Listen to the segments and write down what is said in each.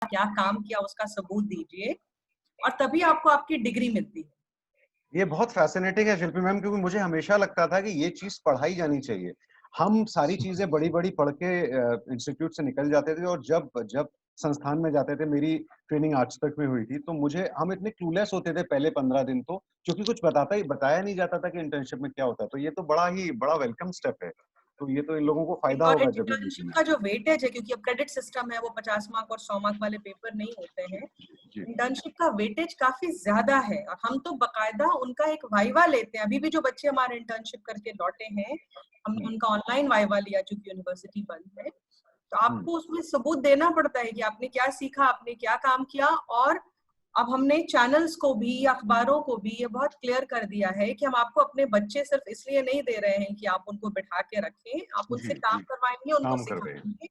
क्या काम किया उसका सबूत दीजिए, और तभी आपको आपकी डिग्री मिलती है। ये बहुत फैसिनेटिंग है शिल्पी मैम, क्योंकि मुझे हमेशा लगता था कि ये चीज पढ़ाई जानी चाहिए। हम सारी चीजें बड़ी-बड़ी पढ़ के इंस्टीट्यूट से निकल जाते थे, और जब जब संस्थान में जाते थे, मेरी ट्रेनिंग आज तक में हुई थी, तो मुझे हम इतने क्लूलेस होते थे पहले 15 दिन तो, क्योंकि कुछ बताया नहीं जाता था कि इंटर्नशिप में क्या होता है। तो ये तो बड़ा वेलकम स्टेप है। तो ये तो इन लोगों को फायदा और होगा जब ये इंटर्नशिप देखेंगे। का जो वेटेज है, क्योंकि अब क्रेडिट सिस्टम है, वो 50 मार्क और 100 मार्क वाले पेपर नहीं होते हैं। जी। इंटर्नशिप का वेटेज काफी ज्यादा है, और हम तो बकायदा उनका एक वाइवा लेते हैं। अभी भी जो बच्चे हमारे इंटर्नशिप करके लौटे हैं, हमने हुँ, उनका ऑनलाइन वाइवा लिया, चूंकि यूनिवर्सिटी बंद है। तो हुँ। आपको उसमें सबूत देना पड़ता है कि आपने क्या सीखा, आपने क्या काम किया। और अब हमने चैनल्स को भी, अखबारों को भी ये बहुत क्लियर कर दिया है कि हम आपको अपने बच्चे सिर्फ इसलिए नहीं दे रहे हैं कि आप उनको बिठा के रखें, आप जी, उनसे काम जी। करवाएंगे, उनको काम कर रहे हैं। सिखाएंगे।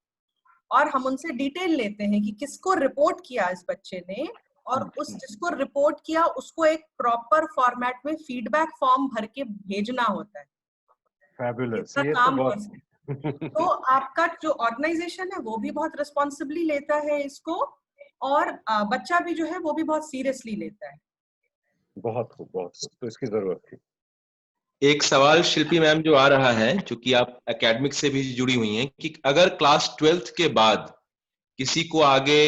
और हम उनसे डिटेल लेते हैं कि किसको रिपोर्ट किया इस बच्चे ने, और हुँ, उस हुँ। जिसको रिपोर्ट किया उसको एक प्रॉपर फॉर्मेट में फीडबैक फॉर्म भर के भेजना होता है। फैबुलस, इसका ये तो काम बहुत कर तो आपका जो ऑर्गेनाइजेशन है वो भी बहुत रिस्पॉन्सिबली लेता है इसको, और बच्चा भी जो है वो भी बहुत सीरियसली लेता है। बहुत खूब, बहुत खूब। तो इसकी ज़रूरत थी। एक सवाल शिल्पी मैम जो आ रहा है, चूंकि आप एकेडमिक से भी जुड़ी हुई हैं, कि अगर क्लास 12th के बाद किसी को आगे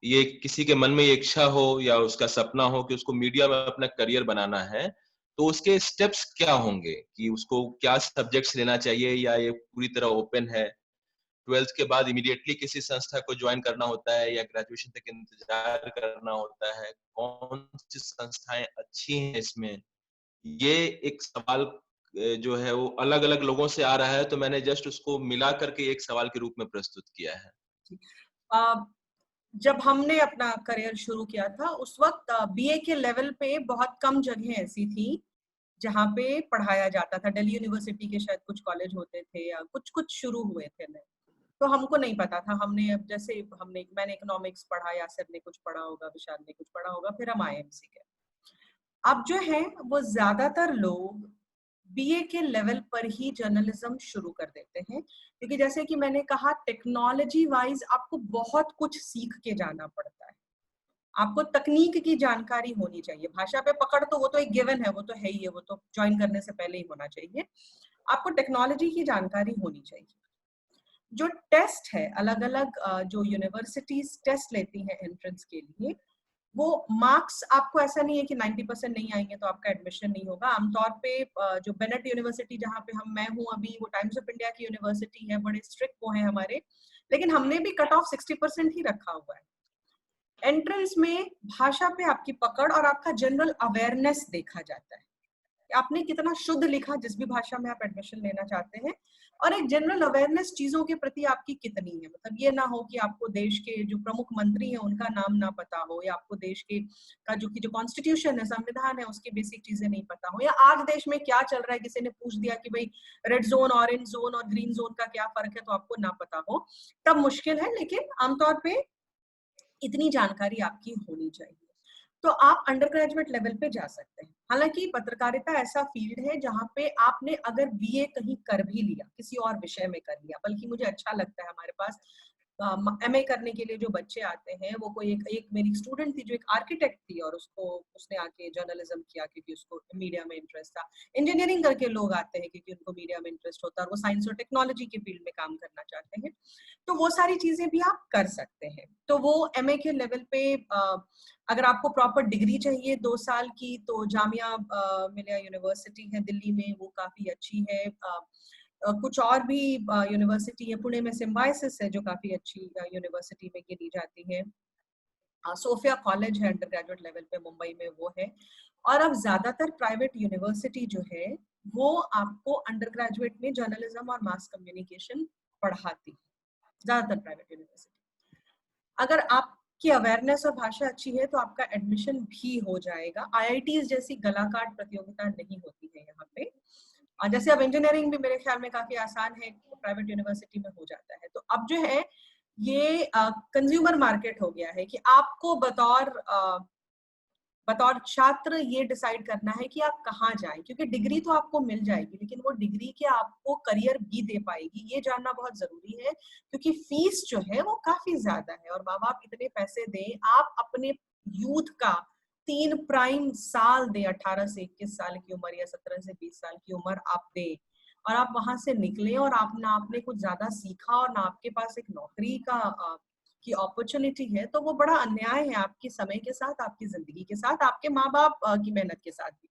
ये किसी के मन में ये इच्छा हो या उसका सपना हो कि उसको मीडिया में अपना करियर बनाना है, तो उसके स्टेप्स क्या होंगे? कि उसको क्या सब्जेक्ट्स लेना चाहिए, या ये पूरी तरह ओपन है? 12th के बाद इमीडिएटली किसी संस्था को ज्वाइन करना होता है, या ग्रेजुएशन तक इंतजार करना होता है? कौन सी संस्थाएं अच्छी हैं इसमें? ये एक सवाल जो है वो अलग-अलग लोगों से आ रहा है, तो मैंने जस्ट उसको मिला करके एक सवाल के रूप में प्रस्तुत किया है। अ, जब हमने अपना करियर शुरू किया था, उस वक्त बीए के लेवल पे बहुत कम जगह ऐसी थी जहाँ पे पढ़ाया जाता था। दिल्ली यूनिवर्सिटी के शायद कुछ कॉलेज होते थे, या कुछ कुछ शुरू हुए थे नए। तो हमको नहीं पता था। हमने अब जैसे मैंने इकोनॉमिक्स पढ़ा, यासिर ने कुछ पढ़ा होगा, विशाल ने कुछ पढ़ा होगा, फिर हम आईएमसी के। अब जो है वो ज्यादातर लोग बीए के लेवल पर ही जर्नलिज्म शुरू कर देते हैं, क्योंकि जैसे कि मैंने कहा, टेक्नोलॉजी वाइज आपको बहुत कुछ सीख के जाना पड़ता है। आपको तकनीक की जानकारी होनी चाहिए। भाषा पे पकड़ तो वो तो एक गिवन है, वो तो है ही है, वो तो ज्वाइन करने से पहले ही होना चाहिए। आपको टेक्नोलॉजी की जानकारी होनी चाहिए। जो टेस्ट है, अलग अलग जो यूनिवर्सिटीज टेस्ट लेती हैं एंट्रेंस के लिए, वो मार्क्स आपको ऐसा नहीं है कि 90% नहीं आएंगे तो आपका एडमिशन नहीं होगा। आमतौर पे जो बेनेट यूनिवर्सिटी, जहाँ पे मैं हूँ अभी, वो टाइम्स ऑफ इंडिया की यूनिवर्सिटी है, बड़े स्ट्रिक्ट वो है हमारे, लेकिन हमने भी कट ऑफ 60% ही रखा हुआ है। एंट्रेंस में भाषा पे आपकी पकड़ और आपका जनरल अवेयरनेस देखा जाता है, आपने कितना शुद्ध लिखा जिस भी भाषा में आप एडमिशन लेना चाहते हैं, और एक जनरल अवेयरनेस चीजों के प्रति आपकी कितनी है। मतलब ये ना हो कि आपको देश के जो प्रमुख मंत्री हैं उनका नाम ना पता हो, या आपको देश के का जो कॉन्स्टिट्यूशन है, संविधान है, उसकी बेसिक चीजें नहीं पता हो, या आज देश में क्या चल रहा है किसी ने पूछ दिया कि भाई रेड जोन, ऑरेंज जोन और ग्रीन जोन का क्या फर्क है, तो आपको ना पता हो, तब मुश्किल है। लेकिन आमतौर पे इतनी जानकारी आपकी होनी चाहिए। तो आप अंडर ग्रेजुएट लेवल पे जा सकते हैं। हालांकि पत्रकारिता ऐसा फील्ड है जहाँ पे आपने अगर बीए कहीं कर भी लिया, किसी और विषय में कर लिया, बल्कि मुझे अच्छा लगता है हमारे पास एमए करने के लिए जो बच्चे आते हैं, वो कोई एक मेरी स्टूडेंट थी जो एक आर्किटेक्ट थी, और उसने आके जर्नलिज्म किया क्योंकि उसको मीडिया में इंटरेस्ट था। इंजीनियरिंग करके लोग आते हैं क्योंकि उनको मीडिया में इंटरेस्ट होता है, और वो साइंस और टेक्नोलॉजी के फील्ड में काम करना चाहते हैं। तो वो सारी चीजें भी आप कर सकते हैं। तो वो एमए के लेवल पे अगर आपको प्रॉपर डिग्री चाहिए 2 साल की, तो जामिया मिलिया यूनिवर्सिटी है दिल्ली में, वो काफी अच्छी है। कुछ और भी यूनिवर्सिटी है, पुणे में सिम्बायोसिस है जो काफी अच्छी यूनिवर्सिटी में गिनी जाती है। सोफिया कॉलेज है अंडर ग्रेजुएट लेवल पे मुंबई में, वो है। और अब ज्यादातर प्राइवेट यूनिवर्सिटी जो है वो आपको अंडर ग्रेजुएट में जर्नलिज्म और मास कम्युनिकेशन पढ़ाती है, ज्यादातर प्राइवेट यूनिवर्सिटी। अगर आपकी अवेयरनेस और भाषा अच्छी है तो आपका एडमिशन भी हो जाएगा। आईआईटीज जैसी गलाकाट प्रतियोगिता नहीं होती है यहाँ पे। जैसे अब इंजीनियरिंग भी मेरे ख्याल में काफी आसान है, प्राइवेट यूनिवर्सिटी में हो जाता है। तो अब जो है ये कंज्यूमर मार्केट हो गया है कि आपको बतौर बतौर छात्र ये डिसाइड करना है कि आप कहाँ जाएं, क्योंकि डिग्री तो आपको मिल जाएगी लेकिन वो डिग्री क्या आपको करियर भी दे पाएगी, ये जानना बहुत जरूरी है। क्योंकि फीस जो है वो काफी ज्यादा है और माँ बाप इतने पैसे दें, आप अपने यूथ का 3 प्राइम साल दे, 18 से 21 साल की उम्र या 17 से 20 साल की उम्र आप दे, और आप वहां से निकले और आपने कुछ ज्यादा सीखा और ना आपके पास एक नौकरी की अपॉर्चुनिटी है, तो वो बड़ा अन्याय है आपके समय के साथ, आपकी जिंदगी के साथ, आपके माँ बाप की मेहनत के साथ भी।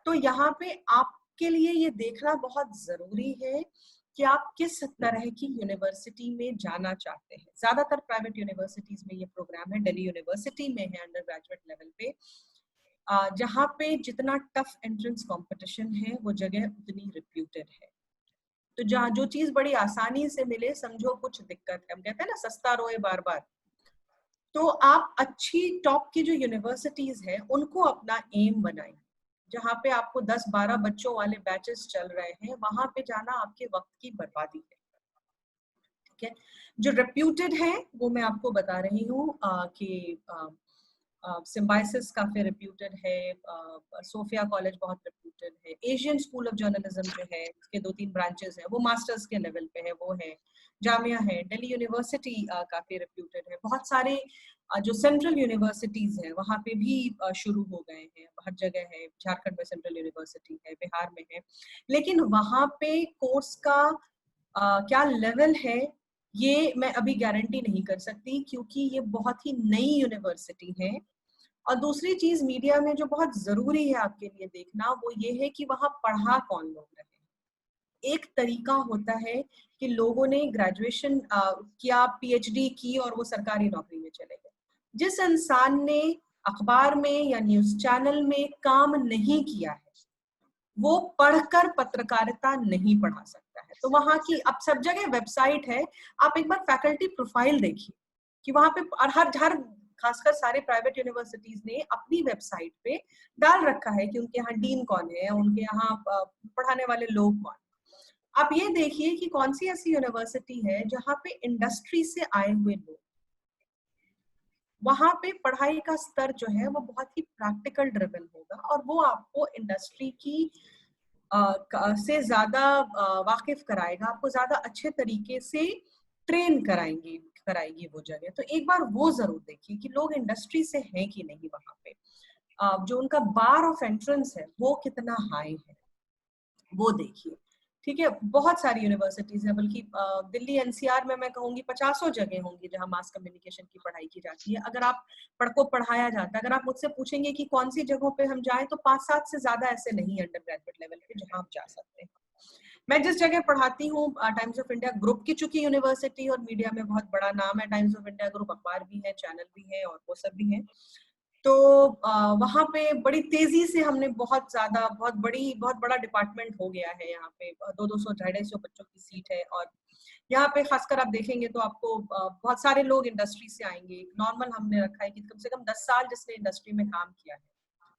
तो यहाँ पे आपके लिए ये देखना बहुत जरूरी है कि आप किस तरह की यूनिवर्सिटी में जाना चाहते हैं। ज्यादातर प्राइवेट यूनिवर्सिटीज में ये प्रोग्राम है, दिल्ली यूनिवर्सिटी में है अंडर ग्रेजुएट लेवल पे, जहाँ पे जितना टफ एंट्रेंस कंपटीशन है वो जगह उतनी रिप्यूटेड है। तो जहाँ जो चीज बड़ी आसानी से मिले, समझो कुछ दिक्कत है, हम कहते हैं ना सस्ता रोए बार बार, तो आप अच्छी टॉप की जो यूनिवर्सिटीज है उनको अपना एम बनाएं। जहाँ पे आपको 10-12 बच्चों वाले बैचेस चल रहे हैं, वहां पे जाना आपके वक्त की बर्बादी है। ठीक है, जो रेप्यूटेड है वो मैं आपको बता रही हूँ कि सिम्बाइसिस काफी रेप्यूटेड है, सोफिया कॉलेज बहुत रेप्यूटेड है, एशियन स्कूल ऑफ जर्नलिज्म जो है उसके 2-3 ब्रांचेस हैं, वो मास्टर्स के लेवल पे है, वो है, जामिया है, दिल्ली यूनिवर्सिटी काफी रेप्यूटेड है, बहुत सारे जो सेंट्रल यूनिवर्सिटीज है वहाँ पे भी शुरू हो गए हैं, हर जगह है, झारखंड में सेंट्रल यूनिवर्सिटी है, बिहार में है, लेकिन वहाँ पे कोर्स का क्या लेवल है ये मैं अभी गारंटी नहीं कर सकती, क्योंकि ये बहुत ही नई यूनिवर्सिटी है। और दूसरी चीज मीडिया में जो बहुत जरूरी है आपके लिए देखना, वो ये है कि वहां पढ़ा कौन लोग रहे। एक तरीका होता है कि लोगों ने ग्रेजुएशन किया, पीएचडी की और वो सरकारी नौकरी में चले गए। जिस इंसान ने अखबार में या न्यूज चैनल में काम नहीं किया है वो पढ़कर पत्रकारिता नहीं पढ़ा सकता है। तो वहां की अब सब जगह वेबसाइट है, आप एक बार फैकल्टी प्रोफाइल देखिए कि वहां पे हर खासकर सारे प्राइवेट यूनिवर्सिटीज ने अपनी वेबसाइट पे डाल रखा है कि उनके यहाँ डीन कौन है, उनके यहाँ पढ़ाने वाले लोग कौन। आप ये देखिए कि कौन सी ऐसी यूनिवर्सिटी है जहाँ पे इंडस्ट्री से आए हुए लोग, वहां पे पढ़ाई का स्तर जो है वो बहुत ही प्रैक्टिकल ड्रिवन होगा और वो आपको इंडस्ट्री की से ज्यादा वाकिफ कराएगा, आपको ज्यादा अच्छे तरीके से ट्रेन कराएगी वो जगह। तो एक बार वो जरूर देखिए कि लोग इंडस्ट्री से हैं कि नहीं वहां पे, जो उनका बार ऑफ एंट्रेंस है वो कितना हाई है वो देखिए। ठीक है, बहुत सारी यूनिवर्सिटीज है, बल्कि दिल्ली एनसीआर में मैं कहूंगी 50 जगह होंगी जहां मास कम्युनिकेशन की पढ़ाई की जाती है। अगर आप पढ़ाया जाता है, अगर आप मुझसे पूछेंगे कि कौन सी जगहों पे हम जाएं, तो 5-7 से ज्यादा ऐसे नहीं अंडर ग्रेजुएट लेवल पे जहां आप जा सकते हैं। मैं जिस जगह पढ़ाती हूँ, टाइम्स ऑफ इंडिया ग्रुप की चूंकि यूनिवर्सिटी और मीडिया में बहुत बड़ा नाम है, टाइम्स ऑफ इंडिया ग्रुप अखबार भी है, चैनल भी है और वो सब भी है, तो वहां पे बड़ी तेजी से हमने बहुत बड़ा डिपार्टमेंट हो गया है। यहाँ पे 200-250 बच्चों की सीट है और यहाँ पे खासकर आप देखेंगे तो आपको बहुत सारे लोग इंडस्ट्री से आएंगे। नॉर्मल हमने रखा है कि कम से कम 10 साल जिसने इंडस्ट्री में काम किया है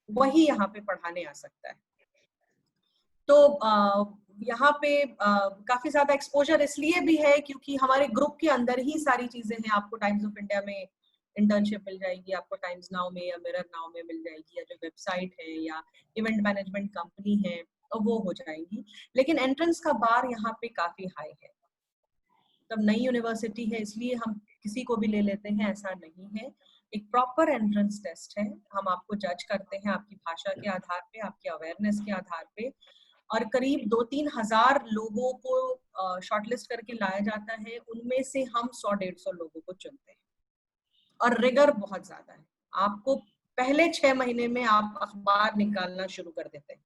वही यहाँ पे पढ़ाने आ सकता है। तो यहाँ पे काफी ज्यादा एक्सपोजर इसलिए भी है क्योंकि हमारे ग्रुप के अंदर ही सारी चीजें हैं। आपको टाइम्स ऑफ इंडिया में इंटर्नशिप मिल जाएगी, आपको टाइम्स नाउ में या मिरर नाउ में मिल जाएगी, या जो वेबसाइट है या इवेंट मैनेजमेंट कंपनी है वो हो जाएंगी। लेकिन एंट्रेंस का बार यहाँ पे काफी हाई है। तब नई यूनिवर्सिटी है इसलिए हम किसी को भी ले लेते हैं, ऐसा नहीं है। एक प्रॉपर एंट्रेंस टेस्ट है, हम आपको जज करते हैं आपकी भाषा के आधार पे, आपके अवेयरनेस के आधार पे, और करीब 2-3 हजार लोगों को शॉर्टलिस्ट करके लाया जाता है। उनमें से हम 100-150 लोगों को चुनते हैं और रिगर बहुत ज्यादा है। आपको पहले 6 महीने में आप अखबार निकालना शुरू कर देते हैं।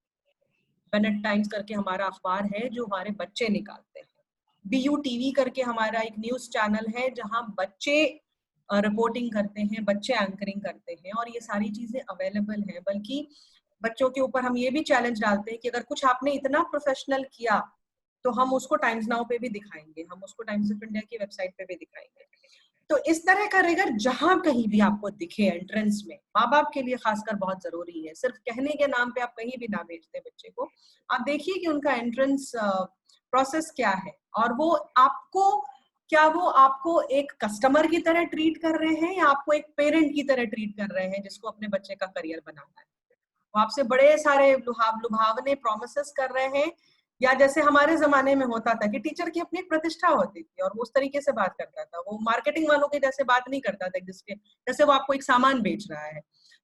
बेनेट टाइम्स करके हमारा अखबार है जो हमारे बच्चे निकालते हैं। BU TV करके हमारा एक न्यूज चैनल है जहां बच्चे रिपोर्टिंग करते हैं, बच्चे एंकरिंग करते हैं, और ये सारी चीजें अवेलेबल हैं। बल्कि बच्चों के ऊपर हम ये भी चैलेंज डालते हैं कि अगर कुछ आपने इतना प्रोफेशनल किया तो हम उसको टाइम्स नाउ पे भी दिखाएंगे, हम उसको टाइम्स ऑफ इंडिया की वेबसाइट पे भी दिखाएंगे। तो इस तरह का रिगर जहां कहीं भी आपको दिखे एंट्रेंस में, माँ बाप के लिए खासकर बहुत जरूरी है। सिर्फ कहने के नाम पे आप कहीं भी ना भेजते बच्चे को, आप देखिए कि उनका एंट्रेंस प्रोसेस क्या है और वो आपको क्या वो आपको एक कस्टमर की तरह ट्रीट कर रहे हैं या आपको एक पेरेंट की तरह ट्रीट कर रहे हैं जिसको अपने बच्चे का करियर बनाना है? वो आपसे बड़े सारे लुभावने प्रोमिसेस कर रहे हैं, या जैसे हमारे जमाने में होता था कि टीचर की अपनी एक प्रतिष्ठा होती थी और वो उस तरीके से बात करता था, वो मार्केटिंग वालों के जैसे बात नहीं करता था जिसके जैसे वो आपको एक सामान बेच रहा है।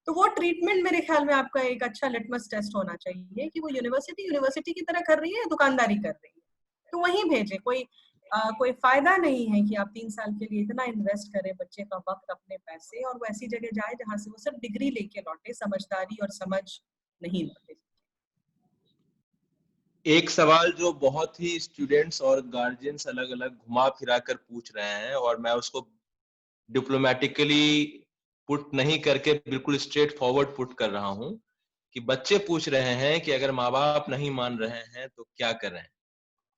तो वो ट्रीटमेंट मेरे ख्याल में आपका एक अच्छा लिटमस टेस्ट होना चाहिए कि वो यूनिवर्सिटी की तरह कर रही है या दुकानदारी कर रही है, तो वहीं भेजे। कोई फायदा नहीं है कि आप 3 साल के लिए इतना इन्वेस्ट करें बच्चे का वक्त, अपने पैसे, और वो ऐसी जगह जाए जहां से वो सिर्फ डिग्री लेके लौटे, समझदारी और समझ नहीं लौटे। एक सवाल जो बहुत ही स्टूडेंट्स और गार्जियंस अलग अलग घुमा फिरा कर पूछ रहे हैं, और मैं उसको डिप्लोमेटिकली पुट नहीं करके बिल्कुल स्ट्रेट फॉरवर्ड पुट कर रहा हूं, कि बच्चे पूछ रहे हैं कि अगर माँ बाप नहीं मान रहे हैं तो क्या करें,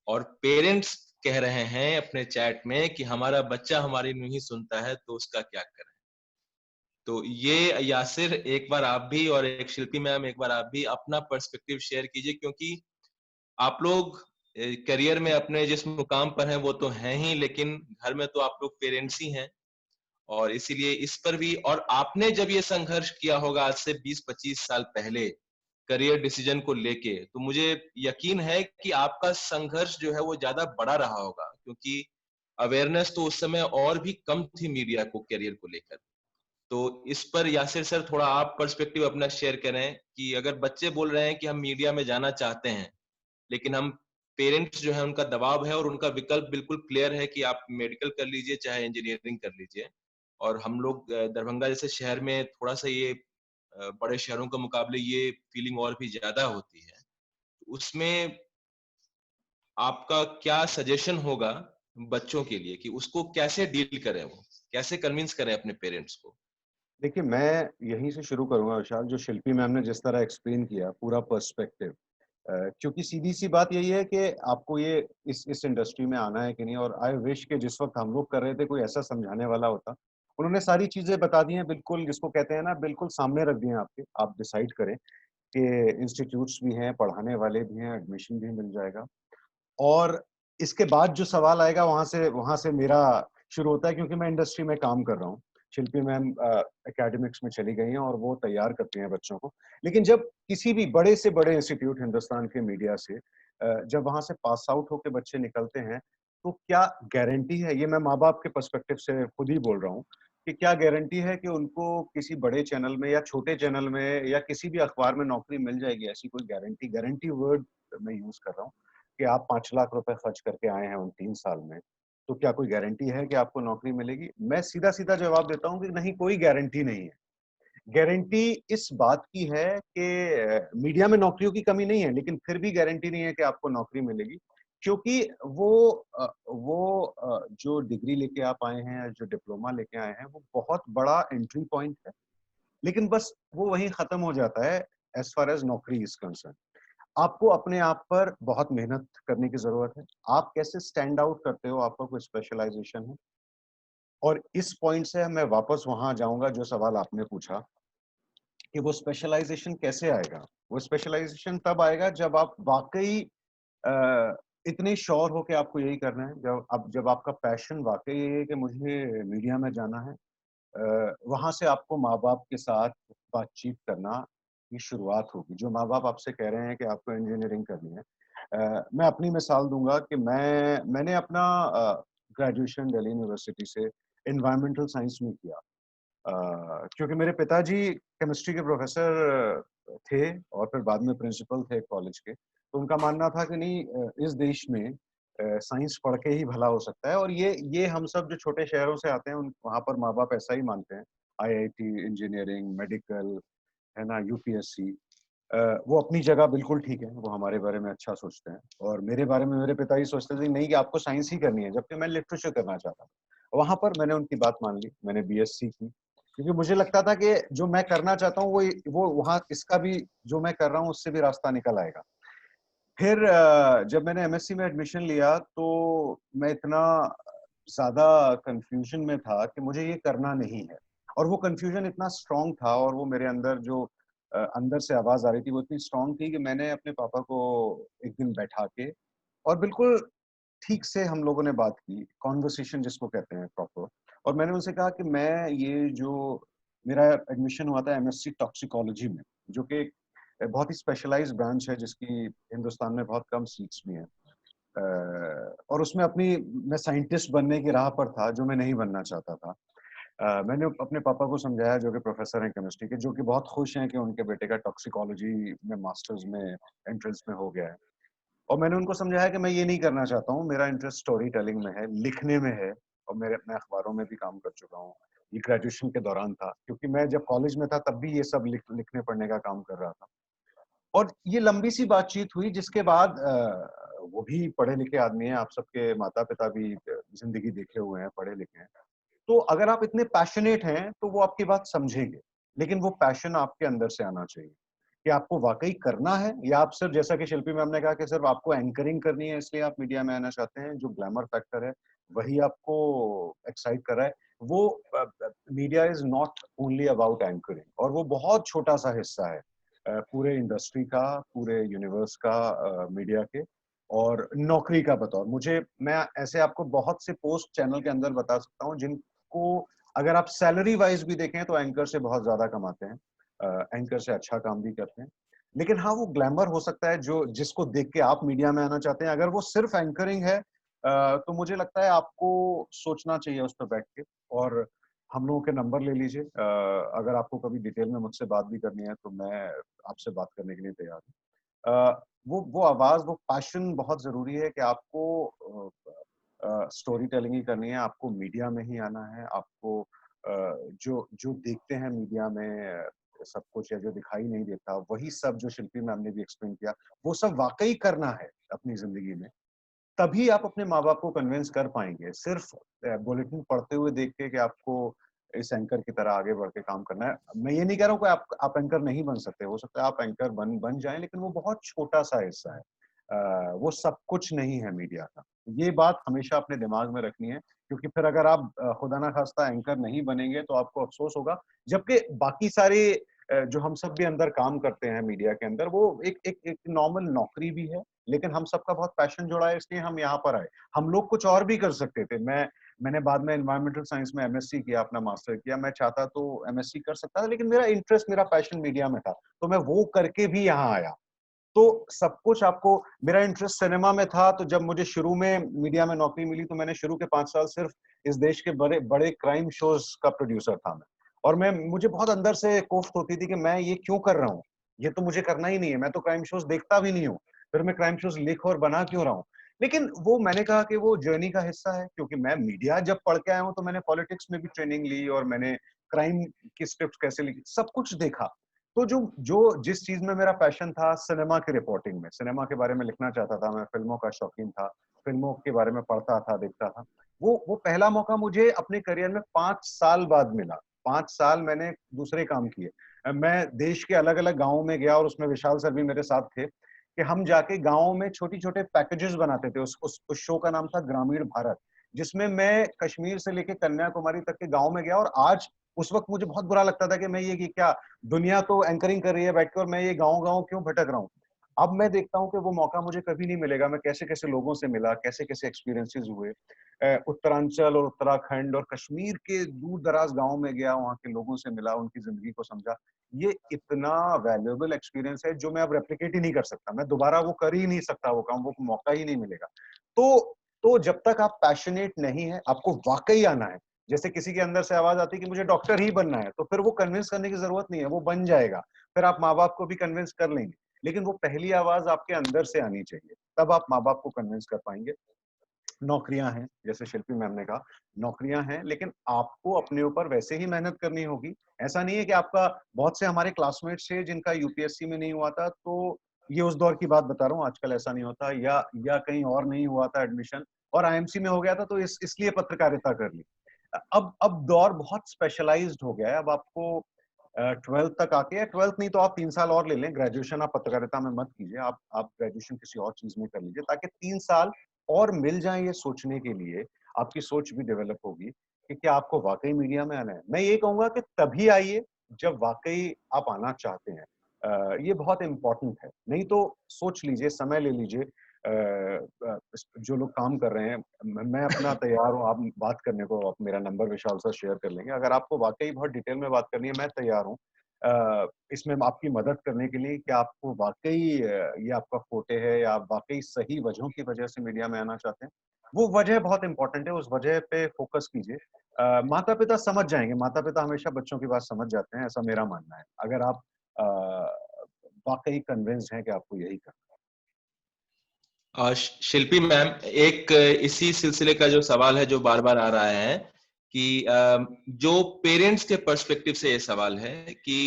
और पेरेंट्स कह रहे हैं अपने चैट में कि हमारा बच्चा हमारी नहीं सुनता है तो उसका क्या करें। तो ये यासिर, एक बार आप भी और एक शिल्पी मैम, एक बार आप भी अपना पर्सपेक्टिव शेयर कीजिए, क्योंकि आप लोग करियर में अपने जिस मुकाम पर हैं वो तो हैं ही, लेकिन घर में तो आप लोग पेरेंट्स ही हैं, और इसीलिए इस पर भी, और आपने जब ये संघर्ष किया होगा आज से 20-25 साल पहले करियर डिसीजन को लेके, तो मुझे यकीन है कि आपका संघर्ष जो है वो ज्यादा बड़ा रहा होगा, क्योंकि अवेयरनेस तो उस समय और भी कम थी मीडिया को करियर को लेकर। तो इस पर यासिर सर थोड़ा आप पर्सपेक्टिव अपना शेयर करें कि अगर बच्चे बोल रहे हैं कि हम मीडिया में जाना चाहते हैं, लेकिन हम पेरेंट्स जो है उनका दबाव है और उनका विकल्प बिल्कुल क्लियर है कि आप मेडिकल कर लीजिए चाहे इंजीनियरिंग कर लीजिए, और हम लोग दरभंगा जैसे शहर में थोड़ा सा ये बड़े शहरों के मुकाबले ये फीलिंग और भी ज्यादा होती है, उसमें आपका क्या सजेशन होगा बच्चों के लिए कि उसको कैसे डील करें, वो कैसे कन्विंस करें अपने पेरेंट्स को? देखिए, मैं यहीं से शुरू करूँगा विशाल, जो शिल्पी मैम ने जिस तरह एक्सप्लेन किया पूरा पर्सपेक्टिव। क्योंकि सीधी-सी बात यही है कि आपको ये इस इंडस्ट्री में आना है कि नहीं, और आई विश कि जिस वक़्त हम लोग कर रहे थे कोई ऐसा समझाने वाला होता। उन्होंने सारी चीज़ें बता दी हैं, बिल्कुल जिसको कहते हैं ना, बिल्कुल सामने रख दिए हैं आपके। आप डिसाइड करें कि इंस्टीट्यूट्स भी हैं, पढ़ाने वाले भी हैं, एडमिशन भी मिल जाएगा। और इसके बाद जो सवाल आएगा वहाँ से मेरा शुरू होता है, क्योंकि मैं इंडस्ट्री में काम कर रहा हूँ। शिल्पी मैम एकेडमिक्स में चली गई हैं और वो तैयार करती हैं बच्चों को। लेकिन जब किसी भी बड़े से बड़े इंस्टीट्यूट हिंदुस्तान के मीडिया से जब वहाँ से पास आउट होके बच्चे निकलते हैं, तो क्या गारंटी है, ये मैं माँ-बाप के पर्सपेक्टिव से खुद ही बोल रहा हूँ, कि क्या गारंटी है कि उनको किसी बड़े चैनल में या छोटे चैनल में या किसी भी अखबार में नौकरी मिल जाएगी? ऐसी कोई गारंटी वर्ड मैं यूज़ कर रहा हूँ। कि आप 5 लाख रुपए खर्च करके आए हैं उन 3 साल में, तो क्या कोई गारंटी है कि आपको नौकरी मिलेगी? मैं सीधा-सीधा जवाब देता हूँ कि नहीं, कोई गारंटी नहीं है। गारंटी इस बात की है कि मीडिया में नौकरियों की कमी नहीं है, लेकिन फिर भी गारंटी नहीं है कि आपको नौकरी मिलेगी, क्योंकि जो डिग्री लेके आप आए हैं, जो डिप्लोमा लेके आए हैं, वो बहुत बड़ा एंट्री पॉइंट है। लेकिन बस वो वहीं खत्म हो जाता है एज़ फार एज़ नौकरी इज़ कंसर्न्ड। आपको अपने आप पर बहुत मेहनत करने की ज़रूरत है। आप कैसे स्टैंड आउट करते हो, आपका कोई स्पेशलाइज़ेशन है? और इस पॉइंट से मैं वापस वहाँ जाऊँगा जो सवाल आपने पूछा कि वो स्पेशलाइज़ेशन कैसे आएगा? वो स्पेशलाइज़ेशन तब आएगा जब आप वाक़ई अ, इतने श्योर हो कि आपको यही करना है, जब आपका पैशन वाक़ई ये है कि मुझे मीडिया में जाना है। वहाँ से आपको माँ-बाप के साथ बातचीत करना की शुरुआत होगी। जो माँ-बाप आपसे कह रहे हैं कि आपको इंजीनियरिंग करनी है। मैं अपनी मिसाल दूँगा कि मैंने अपना ग्रेजुएशन दिल्ली यूनिवर्सिटी से एनवायरमेंटल साइंस में किया। क्योंकि मेरे पिताजी केमिस्ट्री के प्रोफ़ेसर थे और फिर बाद में प्रिंसिपल थे कॉलेज के। तो उनका मानना था कि नहीं, इस देश में साइंस पढ़ के ही भला हो सकता है, और ये हम सब जो छोटे शहरों से आते हैं उन वहाँ पर माँ-बाप ऐसा ही मानते हैं। आईआईटी, इंजीनियरिंग, मेडिकल, है ना, यूपीएससी। वो अपनी जगह बिल्कुल ठीक है, वो हमारे बारे में अच्छा सोचते हैं, और मेरे बारे में मेरे पिताजी सोचते थे नहीं कि आपको साइंस ही करनी है, जबकि मैं लिटरेचर करना चाहता था। वहाँ पर मैंने उनकी बात मान ली, मैंने बीएससी की, क्योंकि मुझे लगता था कि जो मैं करना चाहता हूँ वो वहाँ इसका भी, जो मैं कर रहा हूँ उससे भी रास्ता निकल आएगा। फिर जब मैंने एमएससी में एडमिशन लिया तो मैं इतना ज़्यादा कन्फ्यूज़न में था कि मुझे ये करना नहीं है, और वो कन्फ्यूज़न इतना स्ट्रॉन्ग था, और वो मेरे अंदर जो अंदर से आवाज़ आ रही थी वो इतनी स्ट्रॉन्ग थी कि मैंने अपने पापा को एक दिन बैठा के और बिल्कुल ठीक से हम लोगों ने बात की, कॉन्वर्सेशन जिसको कहते हैं प्रॉपर, और मैंने उनसे कहा कि मैं ये जो मेरा एडमिशन हुआ था एमएससी टॉक्सिकोलॉजी में, जो कि एक बहुत ही स्पेशलाइज्ड ब्रांच है जिसकी हिंदुस्तान में बहुत कम सीट्स भी हैं, और उसमें मैं साइंटिस्ट बनने की राह पर था जो मैं नहीं बनना चाहता था। मैंने अपने पापा को समझाया जो कि प्रोफेसर हैं केमिस्ट्री के, जो कि बहुत खुश हैं कि उनके बेटे का टॉक्सिकोलॉजी में मास्टर्स में एंट्रेंस में हो गया है। और मैंने उनको समझाया कि मैं ये नहीं करना चाहता हूँ, मेरा इंटरेस्ट स्टोरी टेलिंग में है, लिखने में है, और मैं अखबारों में भी काम कर चुका हूँ। ये ग्रेजुएशन के दौरान था, क्योंकि मैं जब कॉलेज में था तब भी ये सब लिखने पढ़ने का काम कर रहा था। और ये लंबी सी बातचीत हुई जिसके बाद वो भी पढ़े लिखे आदमी हैं, आप सबके माता-पिता भी ज़िंदगी देखे हुए हैं, पढ़े लिखे हैं। तो अगर आप इतने पैशनेट हैं, तो वो आपकी बात समझेंगे। लेकिन वो पैशन आपके अंदर से आना चाहिए, कि आपको वाक़ई करना है, या आप सिर्फ़ जैसा कि शिल्पी मैम ने कहा कि सिर्फ़ आपको एंकरिंग करनी है इसलिए आप मीडिया में आना चाहते हैं, जो ग्लैमर फैक्टर है, वही आपको एक्साइट कर रहा है। वो media is not only about anchoring, और वो बहुत छोटा-सा हिस्सा है पूरे इंडस्ट्री का, पूरे यूनिवर्स का, मीडिया के, और नौकरी का बतौर। मैं ऐसे आपको बहुत से पोस्ट चैनल के अंदर बता सकता हूँ जिनको अगर आप सैलरी वाइज भी देखें तो एंकर से बहुत ज्यादा कमाते हैं, एंकर से अच्छा काम भी करते हैं। लेकिन हाँ, वो ग्लैमर हो सकता है जो जिसको देख के आप मीडिया में आना चाहते हैं। अगर वो सिर्फ एंकरिंग है, तो मुझे लगता है आपको सोचना चाहिए उस पर बैठ के, और हम लोगों के नंबर ले लीजिए। अगर आपको कभी डिटेल में मुझसे बात भी करनी है तो मैं आपसे बात करने के लिए तैयार हूँ। वो आवाज, वो पैशन बहुत जरूरी है कि आपको स्टोरी टेलिंग ही करनी है, आपको मीडिया में ही आना है, आपको जो जो देखते हैं मीडिया में सब कुछ, या जो दिखाई नहीं देता वही सब, जो शिल्पी मैम ने भी एक्सप्लेन किया, वो सब वाकई करना है अपनी जिंदगी में। तभी आप अपने माँ बाप को कन्विंस कर पाएंगे। सिर्फ बुलेटिन पढ़ते हुए देख के कि आपको इस एंकर की तरह आगे बढ़ के काम करना है। मैं ये नहीं कह रहा हूँ कि आप एंकर नहीं बन सकते, हो सकता है आप एंकर बन जाएं, लेकिन वो बहुत छोटा सा हिस्सा है। वो सब कुछ नहीं है मीडिया का। ये बात हमेशा अपने दिमाग में रखनी है, क्योंकि फिर अगर आप खुदा ना खास्ता एंकर नहीं बनेंगे तो आपको अफसोस होगा। जबकि बाकी सारे जो हम सब भी अंदर काम करते हैं मीडिया के अंदर, वो एक नॉर्मल नौकरी भी है, लेकिन हम सबका बहुत पैशन जुड़ा है, इसलिए हम यहाँ पर आए। हम लोग कुछ और भी कर सकते थे। मैंने बाद में एनवायरमेंटल साइंस में एमएससी किया, अपना मास्टर किया। मैं चाहता तो एमएससी कर सकता था, लेकिन मेरा इंटरेस्ट, मेरा पैशन मीडिया में था, तो मैं वो करके भी यहाँ आया। तो सब कुछ आपको, मेरा इंटरेस्ट सिनेमा में था, तो जब मुझे शुरू में मीडिया में नौकरी मिली तो मैंने शुरू के 5 साल सिर्फ इस देश के बड़े बड़े क्राइम शोज का प्रोड्यूसर था मैं। और मुझे बहुत अंदर से कोफ्त होती थी कि मैं ये क्यों कर रहा हूँ, ये तो मुझे करना ही नहीं है, मैं तो क्राइम शोज देखता भी नहीं हूँ, फिर मैं क्राइम शोज लिख और बना क्यों रहा हूँ। लेकिन वो मैंने कहा कि वो जर्नी का हिस्सा है, क्योंकि मैं मीडिया जब पढ़ के आया हूँ तो मैंने पॉलिटिक्स में भी ट्रेनिंग ली, और मैंने क्राइम की स्क्रिप्ट कैसे लिखी, सब कुछ देखा। तो जो जो जिस चीज में मेरा पैशन था, सिनेमा की रिपोर्टिंग में, सिनेमा के बारे में लिखना चाहता था, मैं फिल्मों का शौकीन था, फिल्मों के बारे में पढ़ता था, देखता था। वो पहला मौका मुझे अपने करियर में 5 साल बाद मिला। 5 साल मैंने दूसरे काम किए। मैं देश के अलग अलग गाँवों में गया, और उसमें विशाल सर भी मेरे साथ थे, कि हम जाके गाँवों में छोटी छोटे पैकेजेस बनाते थे। उस शो का नाम था ग्रामीण भारत, जिसमें मैं कश्मीर से लेके कन्याकुमारी तक के गाँव में गया। और आज, उस वक्त मुझे बहुत बुरा लगता था कि मैं ये क्या, दुनिया तो एंकरिंग कर रही है बैठ के, और मैं ये गाँव-गाँव क्यों भटक रहा हूँ। अब मैं देखता हूँ कि वो मौका मुझे कभी नहीं मिलेगा। मैं कैसे-कैसे लोगों से मिला, कैसे-कैसे एक्सपीरियंसेस हुए। उत्तरांचल और उत्तराखंड और कश्मीर के दूर-दराज गाँव में गया, वहाँ के लोगों से मिला, उनकी ज़िंदगी को समझा। ये इतना वैल्यूएबल एक्सपीरियंस है जो मैं अब रेप्लिकेट ही नहीं कर सकता। मैं दोबारा वो कर ही नहीं सकता वो काम, वो मौका ही नहीं मिलेगा। तो जब तक आप पैशनेट नहीं है, आपको वाक़ई आना है। जैसे किसी के अंदर से आवाज आती है कि मुझे डॉक्टर ही बनना है, तो फिर वो कन्विंस करने की जरूरत नहीं है, वो बन जाएगा। फिर आप माँ-बाप को भी कन्विंस कर लेंगे। लेकिन वो पहली आवाज आपके अंदर से आनी चाहिए, तब आप माँ-बाप को कन्विंस कर पाएंगे। नौकरियां हैं, जैसे शिल्पी मैम ने कहा, नौकरियां हैं, लेकिन आपको अपने ऊपर वैसे ही मेहनत करनी होगी। ऐसा नहीं है कि आपका, बहुत से हमारे क्लासमेट्स थे जिनका यूपीएससी में नहीं हुआ था, तो ये उस दौर की बात बता रहा हूँ, आजकल ऐसा नहीं होता, या कहीं और नहीं हुआ था एडमिशन, और आईएमसी में हो गया था तो इसलिए पत्रकारिता कर ली। अब दौर बहुत स्पेशलाइज्ड हो गया है। अब आपको 12th तक आके, या 12th नहीं तो आप 3 साल और ले लें, ग्रेजुएशन आप पत्रकारिता में मत कीजिए, आप ग्रेजुएशन किसी और चीज में कर लीजिए, ताकि 3 साल और मिल जाए ये सोचने के लिए। आपकी सोच भी डेवलप होगी कि क्या आपको वाकई मीडिया में आना है। मैं ये कहूंगा कि तभी आइए जब वाकई आप आना चाहते हैं। ये बहुत इंपॉर्टेंट है। नहीं तो सोच लीजिए, समय ले लीजिए, जो लोग काम कर रहे हैं, मैं अपना तैयार हूँ, आप बात करने को, आप मेरा नंबर विशाल सर शेयर कर लेंगे। अगर आपको वाकई बहुत डिटेल में बात करनी है, मैं तैयार हूँ इसमें आपकी मदद करने के लिए कि आपको वाकई ये आपका फोटे है या आप वाकई सही वजहों की वजह से मीडिया में आना चाहते हैं। वो वजह बहुत इंपॉर्टेंट है, उस वजह पे फोकस कीजिए। माता पिता समझ जाएंगे, माता पिता हमेशा बच्चों की बात समझ जाते हैं, ऐसा मेरा मानना है, अगर आप वाकई कन्विंस्ड हैं कि आपको यही करना शिल्पी मैम, एक इसी सिलसिले का जो सवाल है जो बार बार आ रहा है कि जो पेरेंट्स के पर्सपेक्टिव से ये सवाल है कि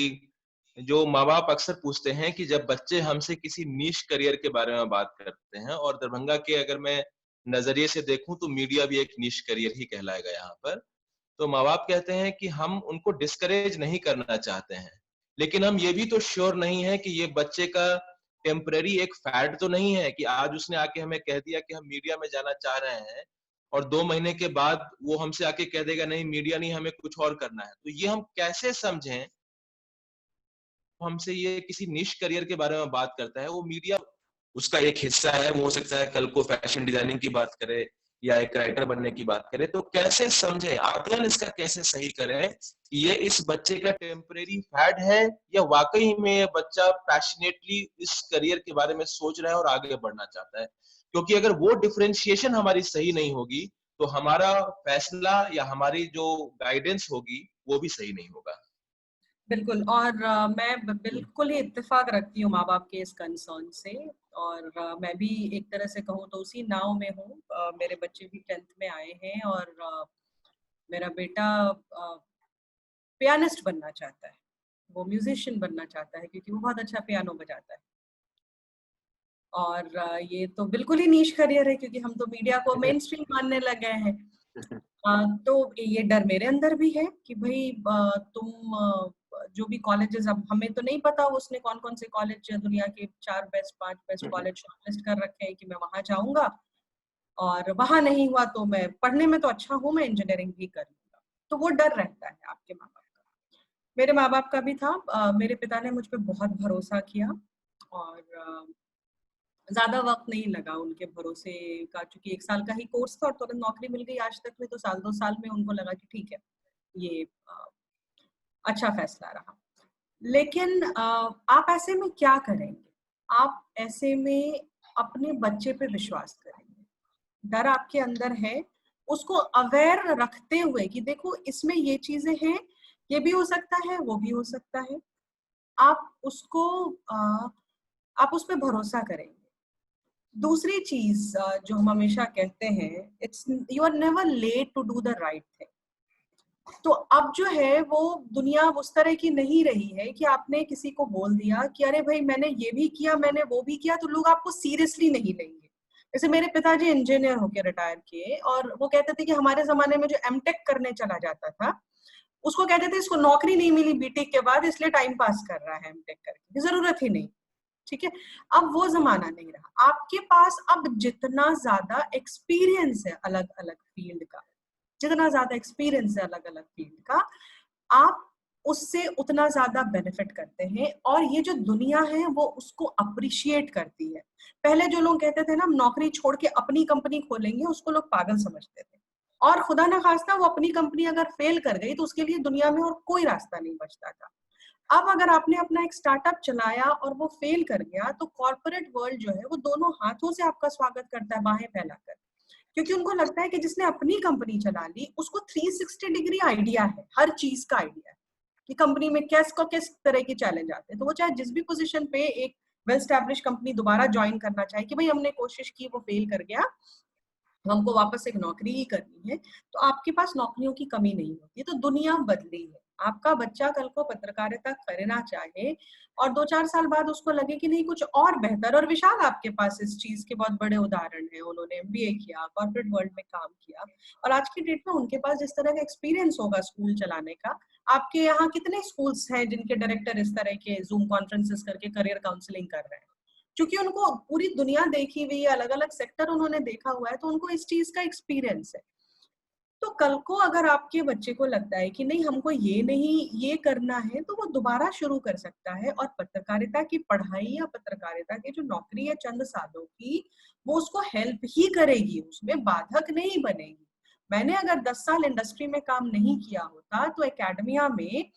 जो माँ बाप अक्सर पूछते हैं कि जब बच्चे हमसे किसी नीश करियर के बारे में बात करते हैं, और दरभंगा के अगर मैं नजरिए से देखूं तो मीडिया भी एक नीश करियर ही कहलाएगा यहाँ पर, तो माँ बाप कहते हैं कि हम उनको डिस्करेज नहीं करना चाहते हैं, लेकिन हम ये भी तो श्योर नहीं है कि ये बच्चे का टेम्पररी एक फैड तो नहीं है कि आज उसने आके हमें कह दिया कि हम मीडिया में जाना चाह रहे हैं और 2 महीने के बाद वो हमसे आके कह देगा नहीं मीडिया नहीं, हमें कुछ और करना है। तो ये हम कैसे समझें? हमसे ये किसी निश करियर के बारे में बात करता है, वो मीडिया उसका एक हिस्सा है, वो हो सकता है कल को फैशन डिजाइनिंग की बात करे या एक राइटर बनने की बात करे, तो कैसे समझे, आकलन इसका कैसे सही करें कि ये इस बच्चे का टेम्परेरी फैड है या वाकई में ये बच्चा पैशनेटली इस करियर के बारे में सोच रहा है और आगे बढ़ना चाहता है। क्योंकि अगर वो डिफरेंशिएशन हमारी सही नहीं होगी तो हमारा फैसला या हमारी जो गाइडेंस होगी वो भी सही नहीं होगा। बिल्कुल, और मैं बिल्कुल ही इत्तेफाक रखती हूँ माँ बाप के इस कंसर्न से, और मैं भी एक तरह से कहूँ तो उसी नाव में हूँ। मेरे बच्चे भी 10th में आए हैं और मेरा बेटा पियानिस्ट बनना चाहता है, वो म्यूजिशियन बनना चाहता है क्योंकि वो बहुत अच्छा पियानो बजाता है। और ये तो बिल्कुल ही नीश करियर है क्योंकि हम तो मीडिया को मेन स्ट्रीम मानने लगे हैं। तो ये डर मेरे अंदर भी है कि भाई तुम जो भी कॉलेजेस, अब हमें तो नहीं पता उसने कौन कौन से कॉलेज दुनिया के 4 बेस्ट 5 बेस्ट कॉलेज शॉर्टलिस्ट कर रखे हैं कि मैं वहां जाऊंगा, और वहां नहीं हुआ तो मैं पढ़ने में तो अच्छा हूँ, मैं इंजीनियरिंग भी कर लूंगा। तो वो डर रहता है आपके माँ बाप का। मेरे माँ बाप का भी था। मेरे पिता ने मुझ पर बहुत भरोसा किया और ज्यादा वक्त नहीं लगा उनके भरोसे का, क्योंकि 1 साल का ही कोर्स था और तुरंत नौकरी मिल गई। आज तक में तो 1-2 साल में उनको लगा कि ठीक है, ये अच्छा फैसला रहा। लेकिन आप ऐसे में क्या करेंगे? आप ऐसे में अपने बच्चे पे विश्वास करेंगे। डर आपके अंदर है, उसको अवेयर रखते हुए कि देखो इसमें ये चीजें हैं, ये भी हो सकता है, वो भी हो सकता है। आप उसको आप उस पर भरोसा करेंगे। दूसरी चीज जो हम हमेशा कहते हैं, it's you are never late to do the right thing. तो अब जो है वो दुनिया उस तरह की नहीं रही है कि आपने किसी को बोल दिया कि अरे भाई मैंने ये भी किया, मैंने वो भी किया, तो लोग आपको सीरियसली नहीं लेंगे। जैसे मेरे पिताजी इंजीनियर होके रिटायर किए और वो कहते थे कि हमारे जमाने में जो एमटेक करने चला जाता था उसको कहते थे इसको नौकरी नहीं मिली बीटेक के बाद इसलिए टाइम पास कर रहा है एमटेक करके, जरूरत ही नहीं। ठीक है, अब वो जमाना नहीं रहा। आपके पास अब जितना ज्यादा एक्सपीरियंस है अलग अलग फील्ड का, जितना ज्यादा एक्सपीरियंस है अलग अलग फील्ड का, आप उससे उतना ज्यादा बेनिफिट करते हैं। और ये जो दुनिया है वो उसको अप्रिशिएट करती है। पहले जो लोग कहते थे ना हम नौकरी छोड़ के अपनी कंपनी खोलेंगे, उसको लोग पागल समझते थे। और खुदा ना खास्ता वो अपनी कंपनी अगर फेल कर गई तो उसके लिए दुनिया में और कोई रास्ता नहीं बचता था। अब अगर आपने अपना एक स्टार्टअप चलाया और वो फेल कर गया तो कॉर्पोरेट वर्ल्ड जो है वो दोनों हाथों से आपका स्वागत करता है, बाहें फैलाकर। क्योंकि उनको लगता है कि जिसने अपनी कंपनी चला ली उसको 360 डिग्री आइडिया है, हर चीज का आइडिया है कि कंपनी में किस तरह के चैलेंज आते हैं। तो वो चाहे जिस भी पोजीशन पे एक वेल स्टैब्लिश कंपनी दोबारा ज्वाइन करना चाहे कि भाई हमने कोशिश की, वो फेल कर गया, हमको वापस एक नौकरी ही करनी है, तो आपके पास नौकरियों की कमी नहीं होती। तो दुनिया बदली है। आपका बच्चा कल को पत्रकारिता करना चाहे और 2-4 साल बाद उसको लगे कि नहीं कुछ और बेहतर, और विशाल आपके पास इस चीज के बहुत बड़े उदाहरण हैं। उन्होंने MBA किया, कॉर्पोरेट वर्ल्ड में काम किया, और आज की डेट में उनके पास जिस तरह का एक्सपीरियंस होगा स्कूल चलाने का। आपके यहाँ कितने स्कूल्स हैं जिनके डायरेक्टर इस तरह के जूम कॉन्फ्रेंसेस करके करियर काउंसलिंग कर रहे हैं? क्योंकि उनको पूरी दुनिया देखी हुई है, अलग अलग सेक्टर उन्होंने देखा हुआ है, तो उनको इस चीज का एक्सपीरियंस है। तो कल को अगर आपके बच्चे को लगता है कि नहीं हमको ये नहीं ये करना है, तो वो दोबारा शुरू कर सकता है। और पत्रकारिता की पढ़ाई या पत्रकारिता की जो नौकरी है चंद सालों की, वो उसको हेल्प ही करेगी, उसमें बाधक नहीं बनेगी। मैंने अगर 10 साल इंडस्ट्री में काम नहीं किया होता तो एकेडमिया में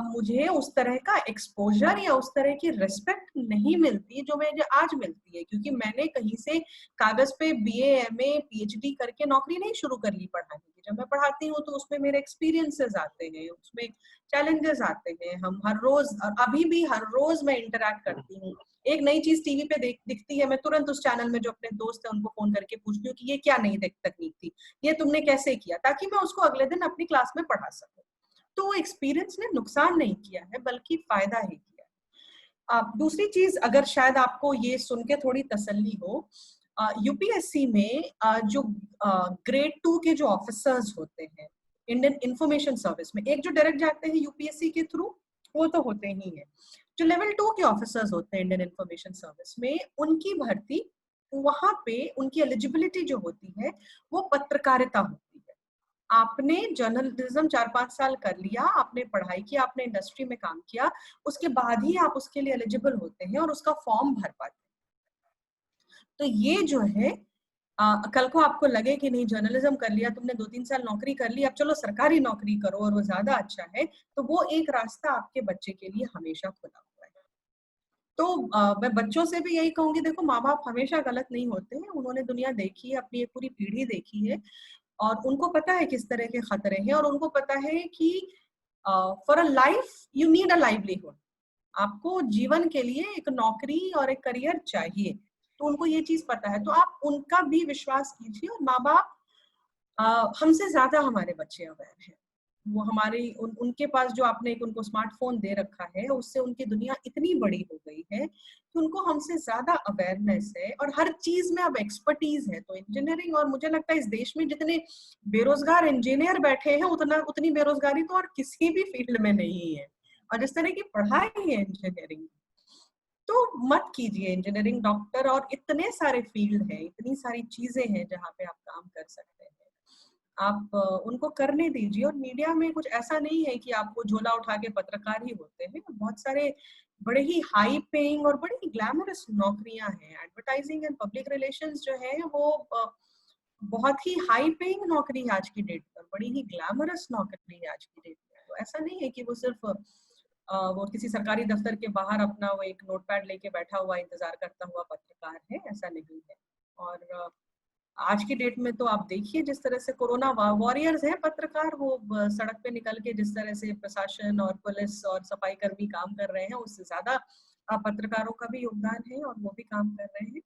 मुझे उस तरह का एक्सपोजर या उस तरह की रिस्पेक्ट नहीं मिलती जो मुझे आज मिलती है, क्योंकि मैंने कहीं से कागज पे बीए, एमए, पीएचडी करके नौकरी नहीं शुरू कर ली पढ़ाने की। जब मैं पढ़ाती हूँ तो उसमें मेरे एक्सपीरियंसेस आते हैं, उसमें चैलेंजेस आते हैं। हम हर रोज, अभी भी हर रोज मैं इंटरैक्ट करती हूँ। एक नई चीज टीवी पे दिखती है, मैं तुरंत उस चैनल में जो अपने दोस्त है उनको फोन करके पूछती हूँ कि ये क्या नई तकनीक थी, ये तुमने कैसे किया, ताकि मैं उसको अगले दिन अपनी क्लास में पढ़ा सकूं। तो वो एक्सपीरियंस ने नुकसान नहीं किया है बल्कि फायदा ही किया है। दूसरी चीज, अगर शायद आपको ये सुन के थोड़ी तसल्ली हो, यूपीएससी में जो ग्रेड 2 के जो ऑफिसर्स होते हैं इंडियन इंफॉर्मेशन सर्विस में, एक जो डायरेक्ट जाते हैं यूपीएससी के थ्रू, वो तो होते ही हैं। जो लेवल 2 के ऑफिसर्स होते हैं इंडियन इंफॉर्मेशन सर्विस में, उनकी भर्ती, वहां पे उनकी एलिजिबिलिटी जो होती है वो पत्रकारिता होती है। आपने जर्नलिज्म 4-5 साल कर लिया, आपने पढ़ाई की, आपने इंडस्ट्री में काम किया, उसके बाद ही आप उसके लिए एलिजिबल होते हैं और उसका फॉर्म भर पाते हैं। तो ये जो है, कल को आपको लगे कि नहीं जर्नलिज्म कर लिया तुमने, 2-3 साल नौकरी कर ली, अब चलो सरकारी नौकरी करो और वो ज्यादा अच्छा है, तो वो एक रास्ता आपके बच्चे के लिए हमेशा खुला हुआ है। तो मैं बच्चों से भी यही कहूंगी, देखो माँ बाप हमेशा गलत नहीं होते हैं, उन्होंने दुनिया देखी है, अपनी एक पूरी पीढ़ी देखी है, और उनको पता है किस तरह के खतरे हैं, और उनको पता है कि for a life you need a livelihood. आपको जीवन के लिए एक नौकरी और एक करियर चाहिए, तो उनको ये चीज पता है। तो आप उनका भी विश्वास कीजिए, और माँ बाप हमसे ज्यादा हमारे बच्चे अवेयर हैं। वो हमारी उनके पास जो आपने एक उनको स्मार्टफोन दे रखा है, उससे उनकी दुनिया इतनी बड़ी हो गई है कि उनको हमसे ज्यादा अवेयरनेस है, और हर चीज में अब एक्सपर्टीज है। तो इंजीनियरिंग, और मुझे लगता है इस देश में जितने बेरोजगार इंजीनियर बैठे हैं, उतनी बेरोजगारी तो और किसी भी फील्ड में नहीं है। और जिस तरह की पढ़ाई है इंजीनियरिंग, तो मत कीजिए इंजीनियरिंग, डॉक्टर, और इतने सारे फील्ड हैं, इतनी सारी चीजें हैं जहाँ पे आप काम कर सकते हैं। आप उनको करने दीजिए। और मीडिया में कुछ ऐसा नहीं है कि आपको झोला उठा के पत्रकार ही होते हैं, बहुत सारे बड़े ही हाई पेइंग और बड़ी ही ग्लैमरस नौकरियां हैं। एडवर्टाइजिंग एंड पब्लिक रिलेशंस जो है वो बहुत ही हाई पेइंग नौकरी है आज की डेट पर, बड़ी ही ग्लैमरस नौकरी है आज की डेट में। तो ऐसा नहीं है कि वो सिर्फ वो किसी सरकारी दफ्तर के बाहर अपना वो एक नोटपैड लेके बैठा हुआ इंतजार करता हुआ पत्रकार है, ऐसा नहीं है। और आज की डेट में तो आप देखिए जिस तरह से कोरोना वॉरियर्स हैं पत्रकार, वो सड़क पे निकल के जिस तरह से प्रशासन और पुलिस और सफाई कर्मी काम कर रहे हैं, उससे ज्यादा पत्रकारों का भी योगदान है और वो भी काम कर रहे हैं।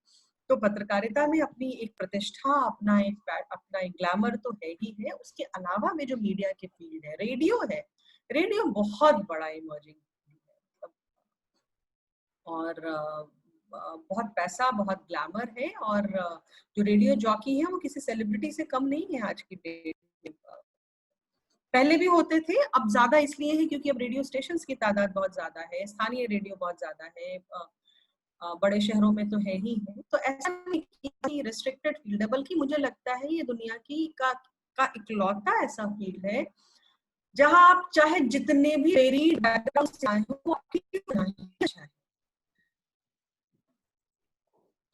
तो पत्रकारिता में अपनी एक प्रतिष्ठा, अपना एक ग्लैमर तो है ही है। उसके अलावा भी जो मीडिया के फील्ड है, रेडियो है, रेडियो बहुत बड़ा इमर्जिंग है, और बहुत पैसा, बहुत ग्लैमर है। और जो रेडियो जॉकी है वो किसी सेलिब्रिटी से कम नहीं है आज की डेट में। पहले भी होते थे, अब ज्यादा इसलिए है क्योंकि अब रेडियो स्टेशंस की तादाद बहुत ज्यादा है, स्थानीय रेडियो बहुत ज्यादा है, बड़े शहरों में तो है ही है। तो ऐसा नहीं कि रिस्ट्रिक्टेड फील्ड है, बल्कि मुझे लगता है ये दुनिया का इकलौता ऐसा फील्ड है जहां आप चाहे जितने भी वेरिड बैकग्राउंड से आए हो, वो आपकी अच्छा है।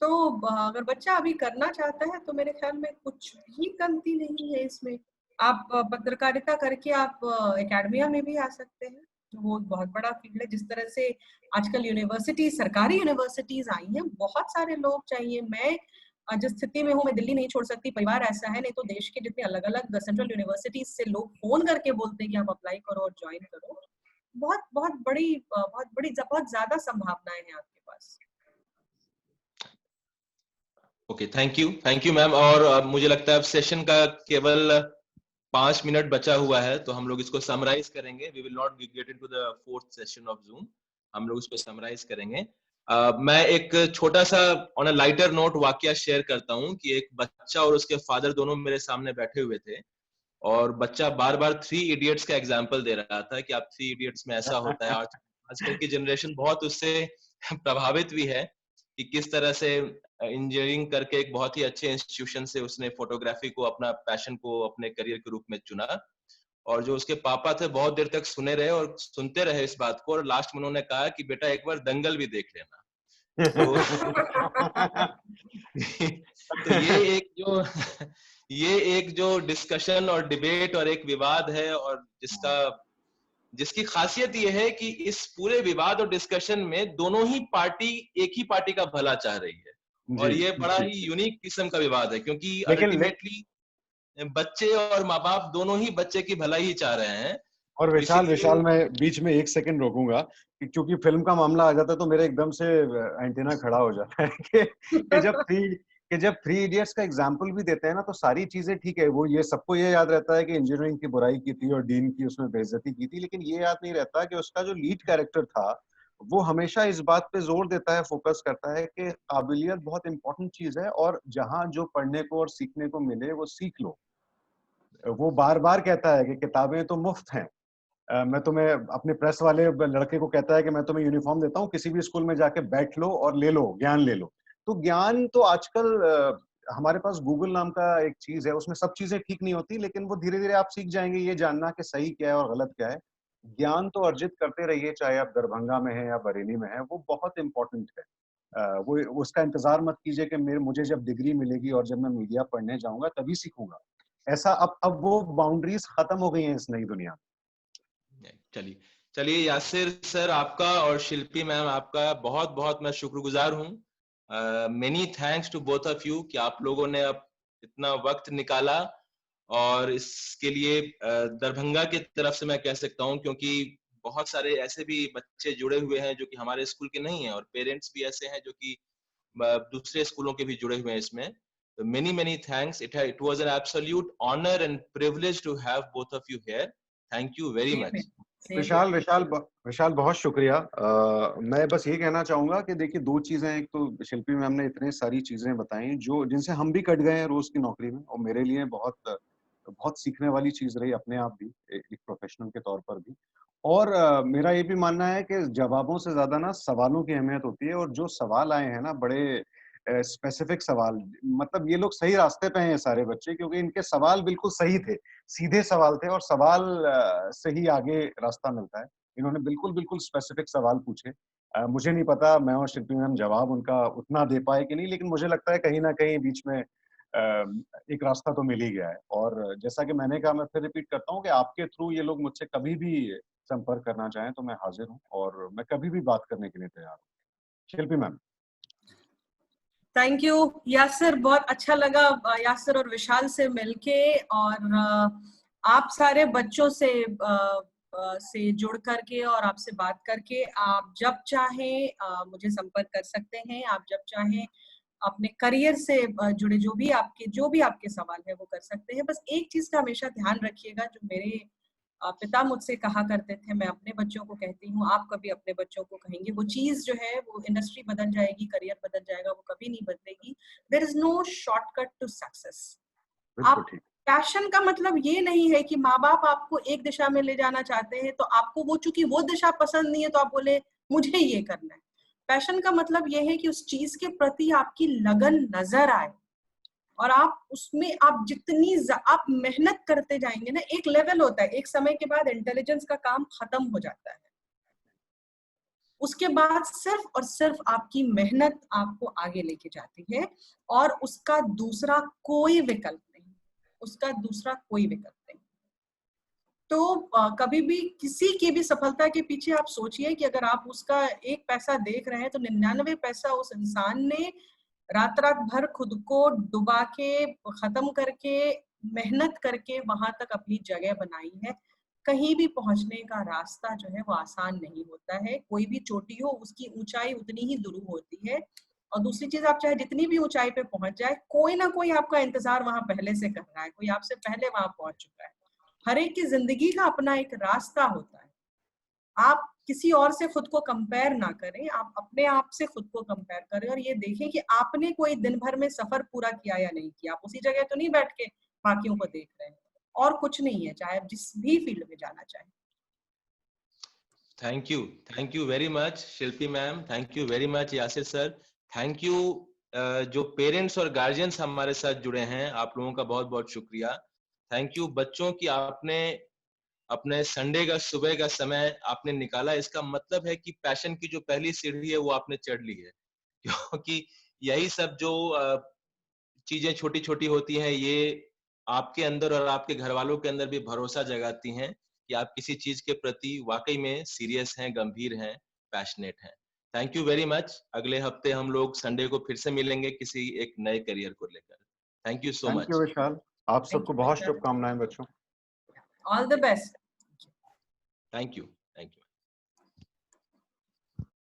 तो अगर बच्चा अभी करना चाहता है तो मेरे ख्याल में कुछ भी कमती नहीं है इसमें। आप पत्रकारिता करके आप एकेडमिया में भी आ सकते हैं, वो बहुत बड़ा फील्ड है। जिस तरह से आजकल यूनिवर्सिटी, सरकारी यूनिवर्सिटीज आई हैं, बहुत सारे लोग चाहिए। मैं जिस स्थिति में हूँ, मैं दिल्ली नहीं छोड़ सकती, परिवार ऐसा है, नहीं तो देश के जितने अलग अलग सेंट्रल यूनिवर्सिटीज से लोग फोन करके बोलते हैं कि आप अप्लाई करो और ज्वाइन करो। बहुत ज्यादा संभावनाएं हैं आपके पास। Okay, thank you ma'am. और मुझे लगता है अब सेशन का केवल 5 मिनट बचा हुआ है, तो हम लोग इसको समराइज करेंगे। We will not get into the fourth session of Zoom, हम लोग इसको समराइज करेंगे। मैं एक छोटा सा ऑन अ लाइटर नोट वाकया शेयर करता हूँ कि एक बच्चा और उसके फादर दोनों मेरे सामने बैठे हुए थे, और बच्चा बार बार 3 इडियट्स का एग्जाम्पल दे रहा था कि आप 3 इडियट्स में ऐसा होता है। आजकल की जनरेशन बहुत उससे प्रभावित भी है। कि किस तरह से इंजीनियरिंग करके एक बहुत ही अच्छे इंस्टीट्यूशन से उसने फोटोग्राफी को अपना पैशन को अपने करियर के रूप में चुना, और जो उसके पापा थे बहुत देर तक सुने रहे और सुनते रहे इस बात को, और लास्ट में उन्होंने कहा कि बेटा एक बार दंगल भी देख लेना। तो तो ये एक जो डिस्कशन और डिबेट और एक विवाद है, और जिसकी खासियत ये है कि इस पूरे विवाद और डिस्कशन में दोनों ही पार्टी एक ही पार्टी का भला चाह रही है, और ये बड़ा ही यूनिक किस्म का विवाद है, क्योंकि अल्टीमेटली बच्चे और माँ बाप दोनों ही बच्चे की भलाई ही चाह रहे हैं। और विशाल मैं बीच में 1 सेकंड रोकूंगा, क्योंकि फिल्म का मामला आ जाता है तो मेरे एकदम से एंटीना खड़ा हो जाता है कि जब 3 इडियट्स का एग्जाम्पल भी देते हैं ना, तो सारी चीजें ठीक है, वो ये सबको ये याद रहता है कि इंजीनियरिंग की बुराई की थी और डीन की उसमें बेइज्जती की थी, लेकिन ये याद नहीं रहता कि उसका जो लीड कैरेक्टर था वो हमेशा इस बात पे जोर देता है, फोकस करता है कि काबिलियत बहुत इंपॉर्टेंट चीज है, और जहां जो पढ़ने को और सीखने को मिले वो सीख लो। वो बार बार कहता है कि किताबें तो मुफ्त हैं। मैं तुम्हें, अपने प्रेस वाले लड़के को कहता है कि मैं तुम्हें यूनिफॉर्म देता हूँ, किसी भी स्कूल में जाके बैठ लो और ले लो, ज्ञान ले लो। तो ज्ञान तो आजकल हमारे पास गूगल नाम का एक चीज है, उसमें सब चीजें ठीक नहीं होती, लेकिन वो धीरे धीरे आप सीख जाएंगे ये जानना कि सही क्या है और गलत क्या है। ज्ञान तो अर्जित करते रहिए, चाहे आप दरभंगा में है या बरेली में है, वो बहुत इंपॉर्टेंट है। वो उसका इंतजार मत कीजिए कि मुझे जब डिग्री मिलेगी और जब मैं मीडिया पढ़ने जाऊंगा तभी सीखूंगा। ऐसा अब वो बाउंड्रीज खत्म हो गई हैं इस नई दुनिया में। चलिए यासिर सर आपका और शिल्पी मैम आपका बहुत बहुत मैं शुक्रगुजार हूँ। Many thanks to both of you कि आप लोगों ने अब इतना वक्त निकाला, और इसके लिए दरभंगा की तरफ से मैं कह सकता हूँ, क्योंकि बहुत सारे ऐसे भी बच्चे जुड़े हुए हैं जो कि हमारे स्कूल के नहीं हैं, और पेरेंट्स भी ऐसे हैं जो कि दूसरे स्कूलों के भी जुड़े हुए हैं इसमें। So many thanks. It was an absolute honor and privilege to have both of you here. Thank you very much. विशाल बहुत शुक्रिया। मैं बस ये कहना चाहूंगा कि देखिए 2 चीजें, एक तो शिल्पी मैम ने इतनी सारी चीजें बताई जो जिनसे हम भी कट गए हैं रोज की नौकरी में, और मेरे लिए बहुत सीखने वाली चीज रही अपने आप भी, एक प्रोफेशनल के तौर पर भी। और मेरा ये भी मानना है कि जवाबों से ज्यादा ना सवालों की अहमियत होती है, और जो सवाल आए हैं ना बड़े स्पेसिफिक सवाल, मतलब ये लोग सही रास्ते पे हैं ये सारे बच्चे, क्योंकि इनके सवाल बिल्कुल सही थे, सीधे सवाल थे, और सवाल से ही आगे रास्ता मिलता है। इन्होंने बिल्कुल स्पेसिफिक सवाल पूछे। मुझे नहीं पता मैं और शिल्पी मैम जवाब उनका उतना दे पाए कि नहीं, लेकिन मुझे लगता है कहीं ना कहीं बीच में एक रास्ता तो मिल ही गया है। और जैसा कि मैंने कहा, मैं फिर रिपीट करता हूँ कि आपके थ्रू ये लोग मुझसे कभी भी संपर्क करना चाहें तो मैं हाजिर हूँ, और मैं कभी भी बात करने के लिए तैयार हूँ। शिल्पी मैम। थैंक यू यासिर, बहुत अच्छा लगा यासिर और विशाल से मिलके, और आप सारे बच्चों से जुड़ करके और आपसे बात करके। आप जब चाहें मुझे संपर्क कर सकते हैं, आप जब चाहें अपने करियर से जुड़े जो भी आपके सवाल है वो कर सकते हैं। बस एक चीज का हमेशा ध्यान रखिएगा, जो मेरे पिता मुझसे कहा करते थे, मैं अपने बच्चों को कहती हूँ, आप कभी अपने बच्चों को कहेंगे, वो चीज जो है वो इंडस्ट्री बदल जाएगी, करियर बदल जाएगा, वो कभी नहीं बदलेगी। There is no shortcut to success. आप पैशन का मतलब ये नहीं है कि माँ बाप आपको एक दिशा में ले जाना चाहते हैं तो आपको वो, चूंकि वो दिशा पसंद नहीं है तो आप बोले मुझे ये करना है। पैशन का मतलब ये है कि उस चीज के प्रति आपकी लगन नजर आए, और आप उसमें आप जितनी आप मेहनत करते जाएंगे ना, एक लेवल होता है, एक समय के बाद इंटेलिजेंस का काम खत्म हो जाता है। उसके बाद सिर्फ और सिर्फ आपकी मेहनत आपको आगे लेके जाती है, और उसका दूसरा कोई विकल्प नहीं, उसका दूसरा कोई विकल्प नहीं। तो कभी भी किसी की भी सफलता के पीछे आप सोचिए कि अगर आप उसका 1 पैसा देख रहे हैं तो 99 पैसा उस इंसान ने रात भर खुद को डुबा के, खत्म करके, मेहनत करके वहां तक अपनी जगह बनाई है। कहीं भी पहुंचने का रास्ता जो है वो आसान नहीं होता है। कोई भी चोटी हो उसकी ऊंचाई उतनी ही दुरूह होती है, और दूसरी चीज, आप चाहे जितनी भी ऊंचाई पे पहुंच जाए, कोई ना कोई आपका इंतजार वहां पहले से कर रहा है, कोई आपसे पहले वहां पहुंच चुका है। हर एक की जिंदगी का अपना एक रास्ता होता है। आप किसी और से खुद को कंपेयर ना करें, आप अपने आप से खुद को कंपेयर करें, और ये देखें कि आपने कोई दिन भर में सफर पूरा किया या नहीं किया। आप उसी जगह तो नहीं बैठ के बाकियों को देख रहे हैं, और कुछ नहीं है, चाहे आप जिस भी फील्ड में जाना चाहें। Thank you very much Shilpi ma'am, thank you very much Yasir sir. Thank you जो पेरेंट्स और गार्जियंस हमारे साथ जुड़े हैं, आप लोगों का बहुत बहुत शुक्रिया। थैंक यू बच्चों की आपने अपने संडे का सुबह का समय आपने निकाला। इसका मतलब है कि पैशन की जो पहली सीढ़ी है वो आपने चढ़ ली है, क्योंकि यही सब जो चीजें छोटी छोटी होती हैं, ये आपके अंदर और आपके घर वालों के अंदर भी भरोसा जगाती हैं कि आप किसी चीज के प्रति वाकई में सीरियस हैं, गंभीर हैं, पैशनेट हैं। Thank you very much. अगले हफ्ते हम लोग संडे को फिर से मिलेंगे किसी एक नए करियर को लेकर। Thank you so thank you much. Vishal, आप Thank सबको you, बहुत Vishal. शुभकामनाएं बच्चों। All the best. Thank you.